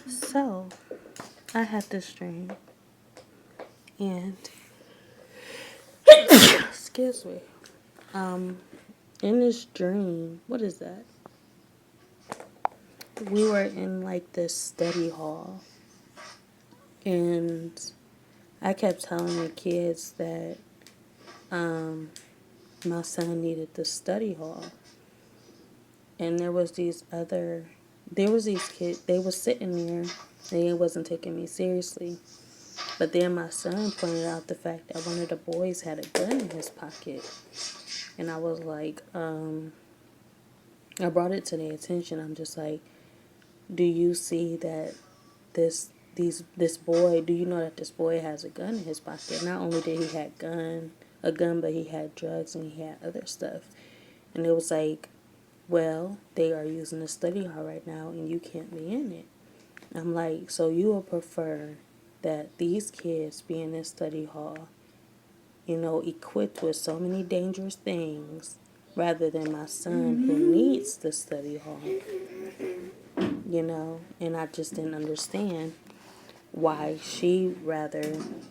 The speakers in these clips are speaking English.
So, I had this dream, and excuse me. In this dream, what is that? We were in like this study hall, and I kept telling the kids that my son needed the study hall, and there was these kids. They was sitting there, and they wasn't taking me seriously. But then my son pointed out the fact that one of the boys had a gun in his pocket. And I was like, I brought it to their attention. I'm just like, do you see that this boy, do you know that this boy has a gun in his pocket? Not only did he have a gun, but he had drugs and he had other stuff. And it was like, well, they are using the study hall right now and you can't be in it. I'm like, so you would prefer that these kids be in this study hall, equipped with so many dangerous things, rather than my son who needs the study hall. And I just didn't understand why she rather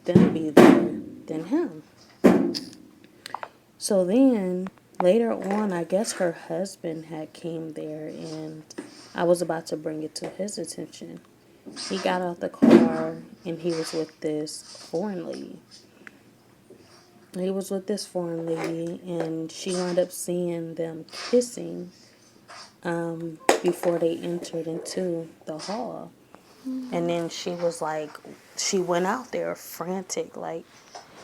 them be there than him. So then later on, I guess her husband had came there, and I was about to bring it to his attention. He got out the car and he was with this foreign lady. And she wound up seeing them kissing before they entered into the hall. And then she went out there frantic, like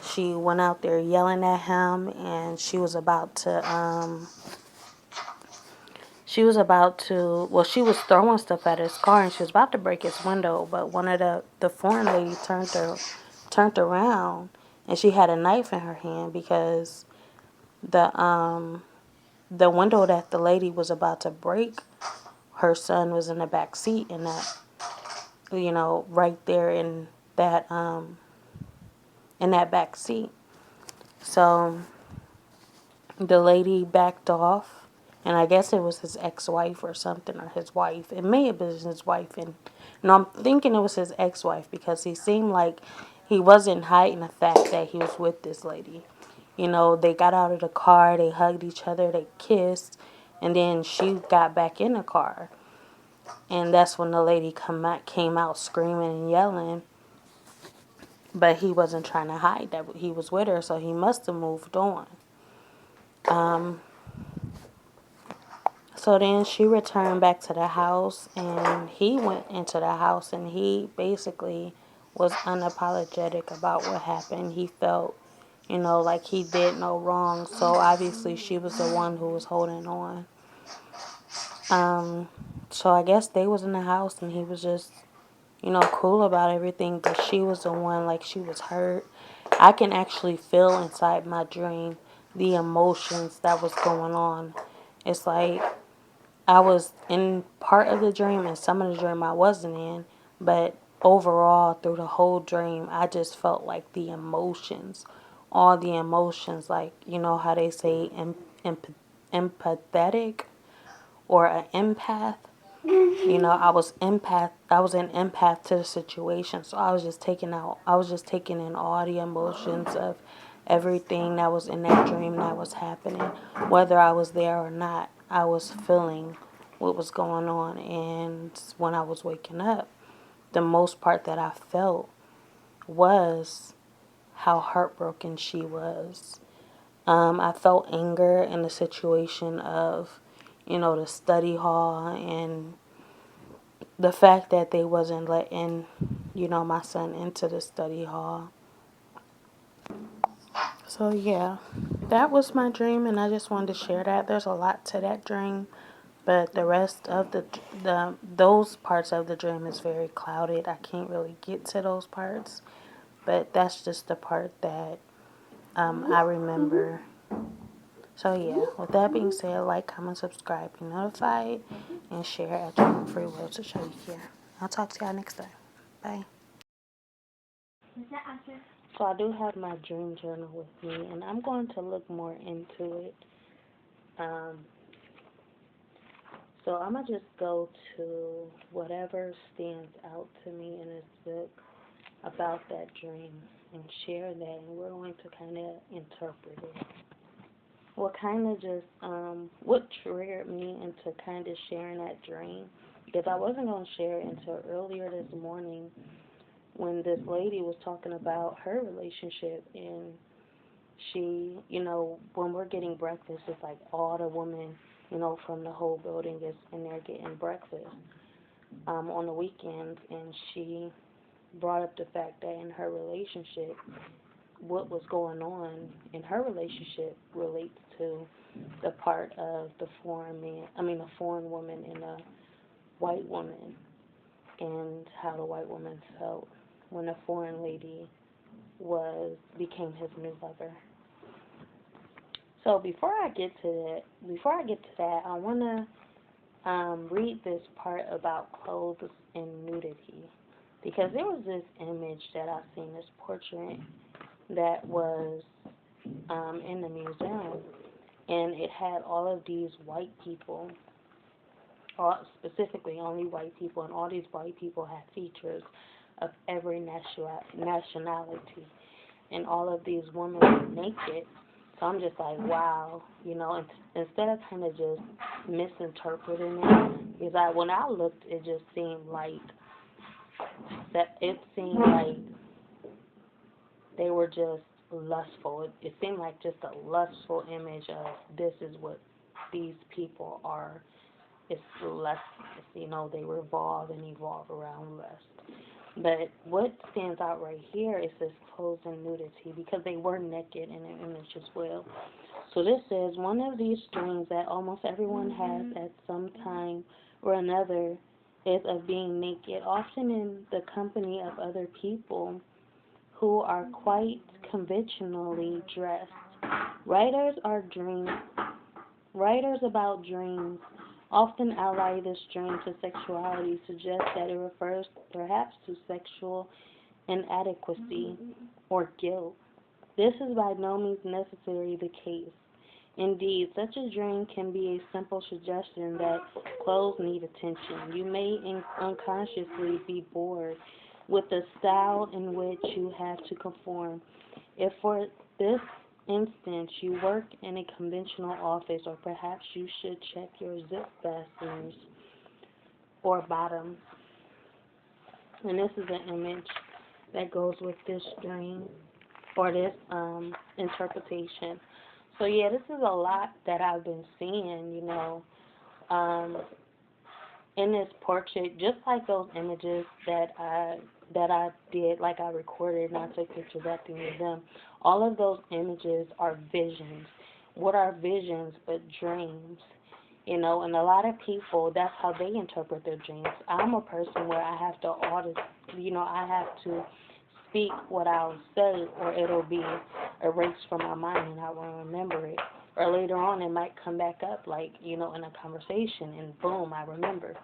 she went out there yelling at him, and she was about to, she was throwing stuff at his car, and she was about to break his window, but one of the foreign lady turned around, and she had a knife in her hand because the window that the lady was about to break, her son was in the back seat, and that, right there in that back seat. So the lady backed off, and I guess it was his ex-wife or something, or his wife. It may have been his wife, and I'm thinking it was his ex-wife because he seemed like he wasn't hiding the fact that he was with this lady. They got out of the car, they hugged each other, they kissed, and then she got back in the car. And that's when the lady came out screaming and yelling. But he wasn't trying to hide that he was with her, so he must have moved on. So then she returned back to the house, and he went into the house, and he basically was unapologetic about what happened. He felt, like he did no wrong. So obviously she was the one who was holding on. So I guess they was in the house, and he was just, cool about everything. But she was the one, like, she was hurt. I can actually feel inside my dream the emotions that was going on. It's like I was in part of the dream, and some of the dream I wasn't in. But overall, through the whole dream, I just felt like the emotions, all the emotions, like, how they say empathetic or an empath. I was an empath to the situation. So I was just taking in all the emotions of everything that was in that dream that was happening. Whether I was there or not, I was feeling what was going on. And when I was waking up, the most part that I felt was how heartbroken she was. I felt anger in the situation of, the study hall, and the fact that they wasn't letting, my son into the study hall. So yeah, that was my dream, and I just wanted to share that. There's a lot to that dream, but the rest of those parts of the dream is very clouded. I can't really get to those parts, but that's just the part that I remember. So yeah, with that being said, like, comment, subscribe, be notified, and share at your own free will to show you care. I'll talk to y'all next time. Bye. So I do have my dream journal with me, and I'm going to look more into it. Um, So I'm going to just go to whatever stands out to me in this book about that dream and share that, and we're going to kind of interpret it. What kind of just, what triggered me into kind of sharing that dream, because I wasn't going to share it until earlier this morning when this lady was talking about her relationship, and she, you know, when we're getting breakfast, it's like all the women, you know, from the whole building is in there getting breakfast on the weekends, and she brought up the fact that in her relationship, what was going on in her relationship relates to the part of the foreign woman and a white woman, and how the white woman felt when a foreign lady became his new lover. So before I get to that, I want to read this part about clothes and nudity, because there was this image that I seen, this portrait that was in the museum, and it had all of these white people, specifically only white people, and all these white people had features of every nationality, and all of these women were naked. So I'm just like, wow, you know, instead of kind of just misinterpreting it, because when I looked, it just seemed like they were just lustful. It seemed like just a lustful image of this is what these people are. It's lust, you know, they revolve and evolve around lust. But what stands out right here is this clothes and nudity, because they were naked in the image as well. So this says, one of these dreams that almost everyone has at some time or another is of being naked, often in the company of other people who are quite conventionally dressed. Writers about dreams often ally this dream to sexuality, suggest that it refers perhaps to sexual inadequacy or guilt. This is by no means necessarily the case. Indeed, such a dream can be a simple suggestion that clothes need attention. You may unconsciously be bored with the style in which you have to conform. If for this instance you work in a conventional office, or perhaps you should check your zip fasteners or bottoms. And this is an image that goes with this dream, or this interpretation. So yeah, this is a lot that I've been seeing, you know, in this portrait, just like those images that I did, like I recorded and I took pictures at the museum. All of those images are visions. What are visions but dreams? You know, and a lot of people, that's how they interpret their dreams. I'm a person where I have to I have to speak what I'll say, or it'll be erased from my mind and I won't remember it. Or later on it might come back up, like, you know, in a conversation, and boom, I remember.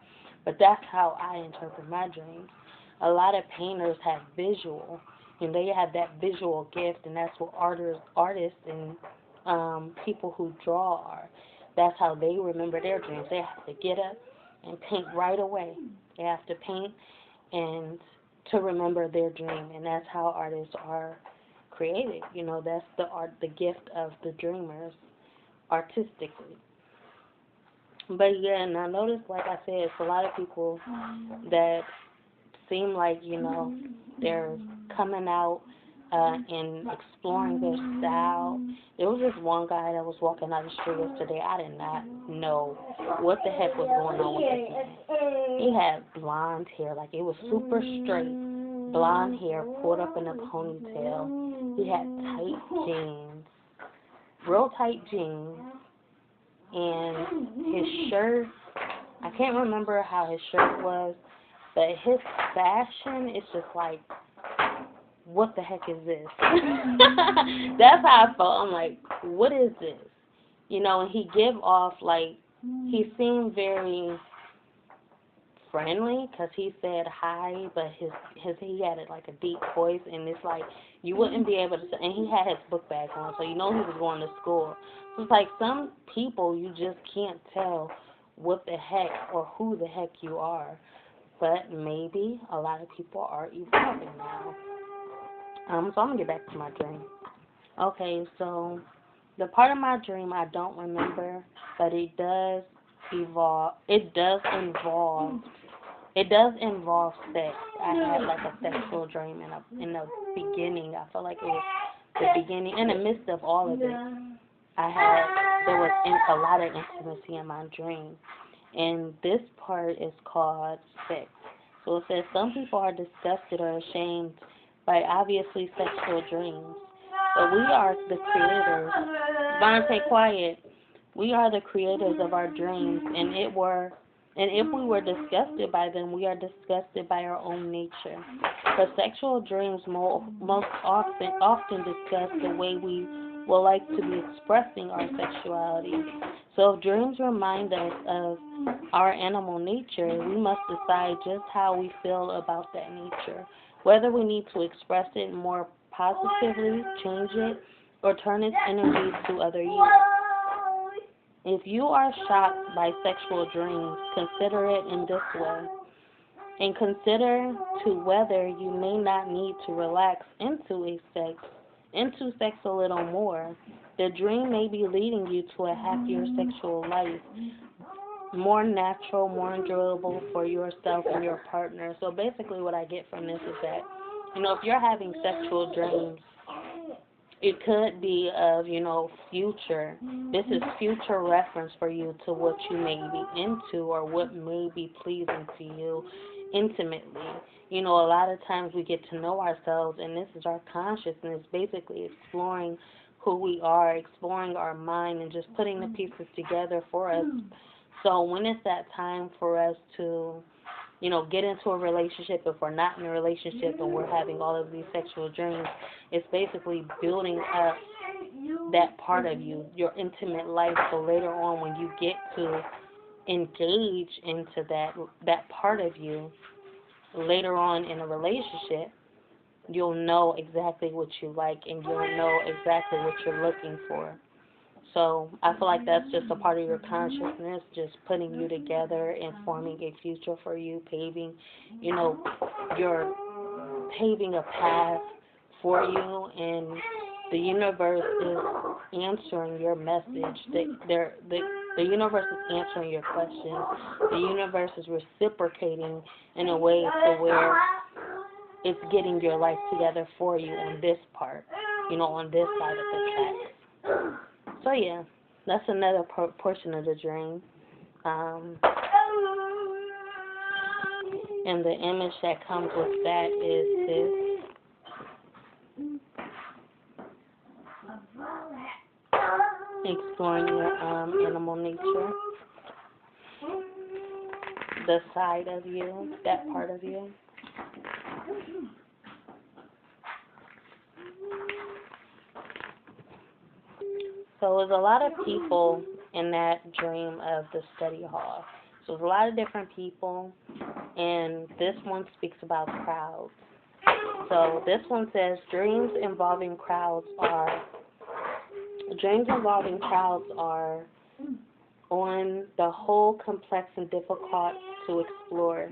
But that's how I interpret my dreams. A lot of painters have visual, and they have that visual gift, and that's what artists and people who draw are. That's how they remember their dreams. They have to get up and paint right away. They have to paint and to remember their dream, and that's how artists are created. You know, that's the gift of the dreamers artistically. But yeah, and I noticed, like I said, it's a lot of people that seem like, you know, they're coming out and exploring their style. There was this one guy that was walking down the street yesterday. I did not know what the heck was going on with this man. He had blonde hair, like it was super straight. Blonde hair pulled up in a ponytail. He had tight jeans, real tight jeans, and his shirt, I can't remember how his shirt was, but his fashion is just like, what the heck is this? That's how I felt. I'm like, what is this? You know, and he give off, like, he seemed very friendly, because he said hi, but he had like a deep voice, and it's like you wouldn't be able to, and he had his book bag on, so you know he was going to school. So it's like some people you just can't tell what the heck or who the heck you are. But maybe a lot of people are evolving now. So I'm going to get back to my dream. Okay, so the part of my dream I don't remember, but it does involve sex. I had like a sexual dream in the beginning. I felt like it was the beginning, in the midst of all of it. There was a lot of intimacy in my dream. And this part is called sex. So it says, some people are disgusted or ashamed by obviously sexual dreams. But we are the creators. Vontae, quiet. We are the creators of our dreams, and if we were disgusted by them, we are disgusted by our own nature. For sexual dreams most often discuss the way we would like to be expressing our sexuality. So if dreams remind us of our animal nature, we must decide just how we feel about that nature, whether we need to express it more positively, change it, or turn its energy to other use. If you are shocked by sexual dreams, consider it in this way, and consider to whether you may not need to relax into sex a little more. The dream may be leading you to a happier sexual life, more natural, more enjoyable for yourself and your partner. So basically what I get from this is that, if you're having sexual dreams, it could be of, future. This is future reference for you to what you may be into or what may be pleasing to you intimately. A lot of times we get to know ourselves, and this is our consciousness, basically exploring who we are, exploring our mind, and just putting the pieces together for us. So when it's that time for us to, get into a relationship, if we're not in a relationship and we're having all of these sexual dreams, it's basically building up that part of you, your intimate life, so later on when you get to engage into that part of you, later on in a relationship, you'll know exactly what you like and you'll know exactly what you're looking for. So I feel like that's just a part of your consciousness, just putting you together and forming a future for you, paving a path for you, and the universe is answering your message. The universe is answering your questions. The universe is reciprocating in a way to where it's getting your life together for you on this part, on this side of the track. So yeah, that's another portion of the dream. And the image that comes with that is this. Exploring your animal nature. The side of you, that part of you. So there's a lot of people in that dream of the study hall. So there's a lot of different people, and this one speaks about crowds. So this one says, dreams involving crowds are on the whole complex and difficult to explore,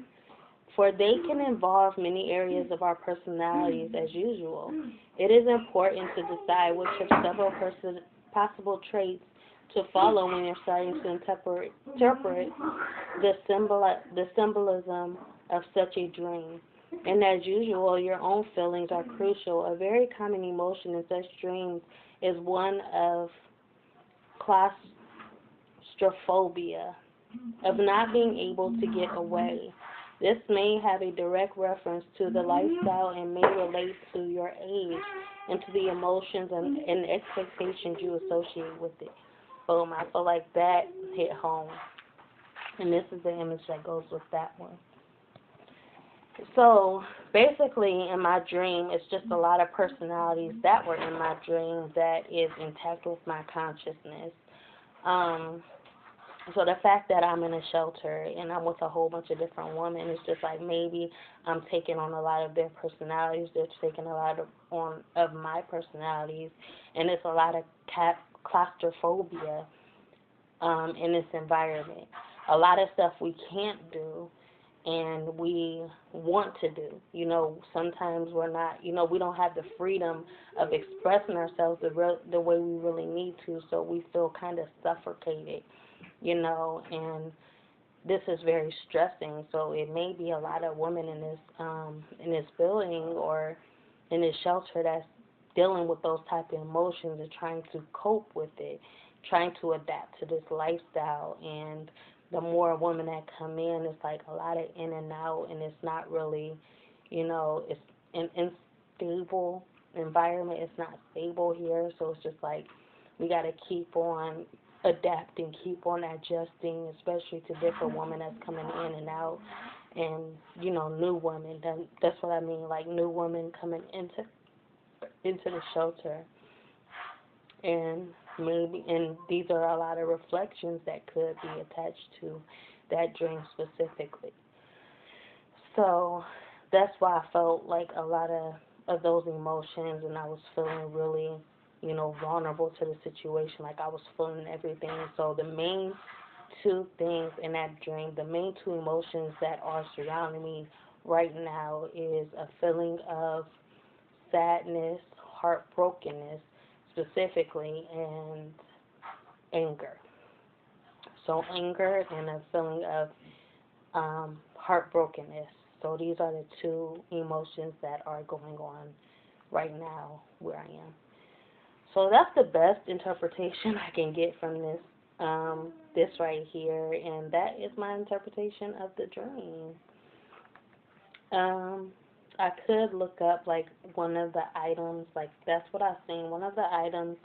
for they can involve many areas of our personalities as usual. It is important to decide which of several possible traits to follow when you're starting to interpret the symbolism of such a dream. And as usual, your own feelings are crucial. A very common emotion in such dreams is one of claustrophobia, of not being able to get away. This may have a direct reference to the lifestyle and may relate to your age and to the emotions and expectations you associate with it. Boom, I feel like that hit home. And this is the image that goes with that one. So, basically, in my dream, it's just a lot of personalities that were in my dream that is intact with my consciousness. So the fact that I'm in a shelter and I'm with a whole bunch of different women, it's just like maybe I'm taking on a lot of their personalities. They're taking a lot of my personalities, and it's a lot of claustrophobia in this environment. a lot of stuff we can't do and we want to do. You know, sometimes we're not, you know, we don't have the freedom of expressing ourselves the way we really need to, so we feel kind of suffocated, you know, and this is very stressing. So it may be a lot of women in this building or in this shelter that's dealing with those type of emotions and trying to cope with it, trying to adapt to this lifestyle. And the more women that come in, it's like a lot of in and out, and it's not really, you know, it's an unstable environment. It's not stable here, so it's just like we got to keep on adapting, keep on adjusting, especially to different women that's coming in and out, and, you know, new women. That's what I mean, like new women coming into the shelter. And these are a lot of reflections that could be attached to that dream specifically. So that's why I felt like a lot of those emotions, and I was feeling really, you know, vulnerable to the situation. Like I was feeling everything. So the main two things in that dream, the main two emotions that are surrounding me right now is a feeling of sadness, heartbrokenness specifically, and anger. So anger and a feeling of heartbrokenness. So these are the two emotions that are going on right now where I am. So that's the best interpretation I can get from this right here, and that is my interpretation of the dream. I could look up like one of the items, like that's what I seen. One of the items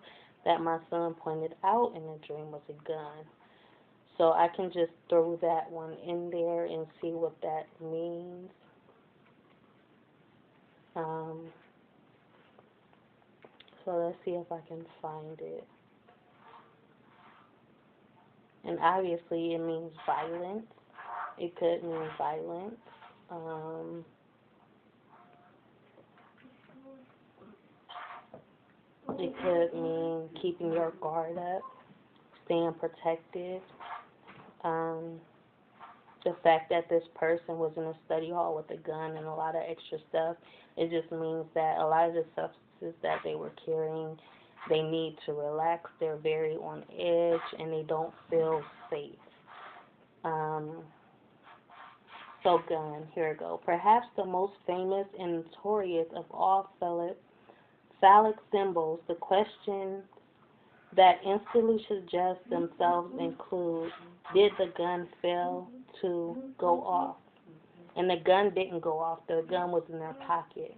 that my son pointed out in the dream was a gun. So I can just throw that one in there and see what that means. So let's see if I can find it. And obviously it means violence. It could mean violence. It could mean keeping your guard up, staying protected. The fact that this person was in a study hall with a gun and a lot of extra stuff, it just means that a lot of the substances that they were carrying, they need to relax. They're very on edge and they don't feel safe. So gun, here we go. Perhaps the most famous and notorious of all phallic symbols, the questions that instantly suggest themselves include, did the gun fail to go off? And the gun didn't go off. The gun was in their pocket.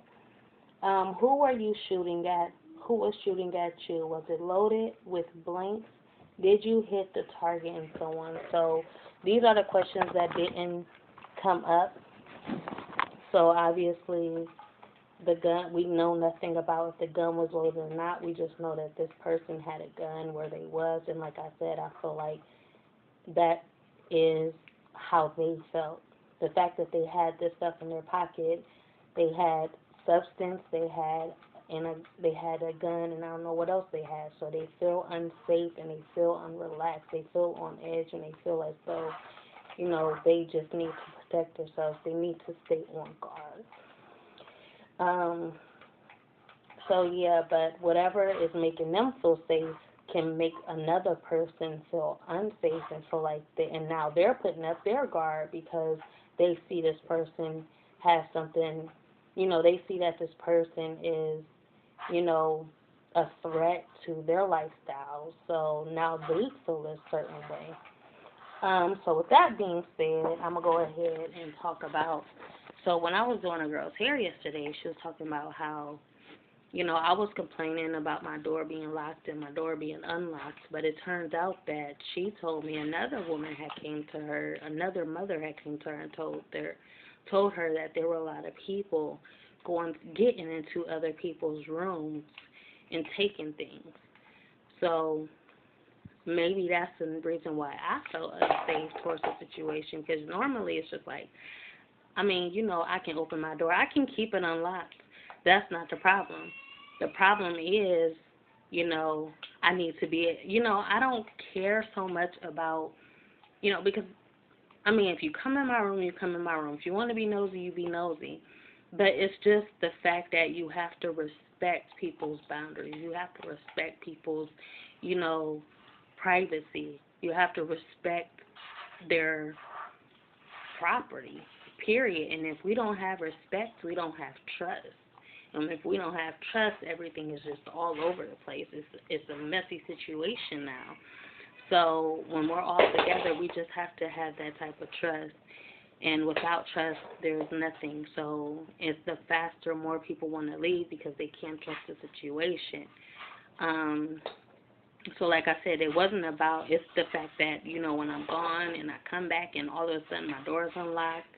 Who were you shooting at? Who was shooting at you? Was it loaded with blanks? Did you hit the target? And so on. So these are the questions that didn't come up. So obviously the gun, we know nothing about if the gun was loaded or not. We just know that this person had a gun where they was, and like I said, I feel like that is how they felt. The fact that they had this stuff in their pocket, they had substance, they had a gun, and I don't know what else they had. So they feel unsafe and they feel unrelaxed. They feel on edge and they feel as though, you know, they just need to protect themselves. They need to stay on guard. So yeah, but whatever is making them feel safe can make another person feel unsafe and feel like and now they're putting up their guard because they see this person has something, you know, they see that this person is, you know, a threat to their lifestyle. So now they feel a certain way. So with that being said, I'm going to go ahead and talk about, so when I was doing a girl's hair yesterday, she was talking about how, you know, I was complaining about my door being locked and my door being unlocked, but it turns out that she told me another woman had came to her, another mother had came to her and told her that there were a lot of people getting into other people's rooms and taking things. So maybe that's the reason why I felt unsafe towards the situation, because normally it's just like, I mean, you know, I can open my door. I can keep it unlocked. That's not the problem. The problem is, you know, I need to be, you know, I don't care so much about, you know, because I mean, if you come in my room, you come in my room. If you want to be nosy, you be nosy. But it's just the fact that you have to respect people's boundaries. You have to respect people's, privacy. You have to respect their property, period. And if we don't have respect, we don't have trust. And if we don't have trust, everything is just all over the place. It's a messy situation now. So when we're all together, we just have to have that type of trust. And without trust, there's nothing. So it's the faster more people want to leave because they can't trust the situation. So like I said, it wasn't about, it's the fact that, when I'm gone and I come back and all of a sudden my door's unlocked.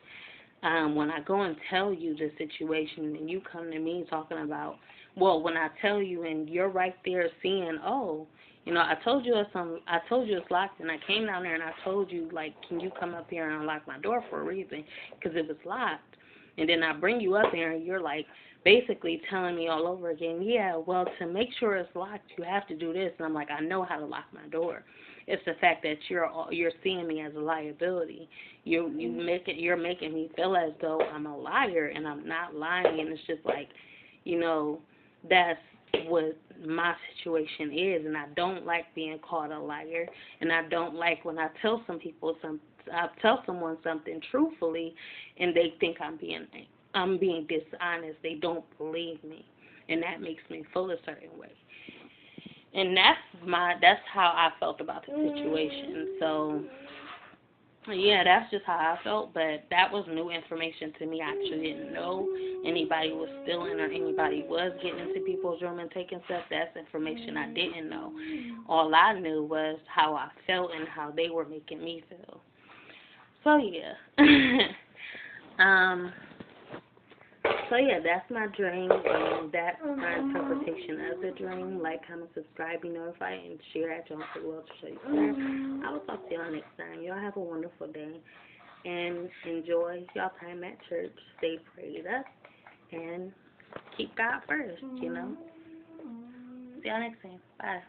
When I go and tell you the situation and you come to me talking about, when I tell you and you're right there seeing, I told you it's locked, and I came down there and I told you, like, can you come up here and unlock my door for a reason? Because it was locked. And then I bring you up there and you're like basically telling me all over again, yeah, well, to make sure it's locked, you have to do this. And I'm like, I know how to lock my door. It's the fact that you're seeing me as a liability. You're making me feel as though I'm a liar, and I'm not lying. And it's just like, that's what my situation is, and I don't like being called a liar, and I don't like when I tell someone something truthfully, and they think I'm being dishonest. They don't believe me, and that makes me feel a certain way. And that's how I felt about the situation. So yeah, that's just how I felt, but that was new information to me. I actually didn't know anybody was stealing or anybody was getting into people's room and taking stuff. That's information I didn't know. All I knew was how I felt and how they were making me feel. So yeah. So yeah, that's my dream, and that's my interpretation of the dream. Like, comment, subscribe, be notified, and share at John for the world to show you better. I will talk to y'all next time. Y'all have a wonderful day, and enjoy y'all time at church. Stay prayed up, and keep God first, See y'all next time. Bye.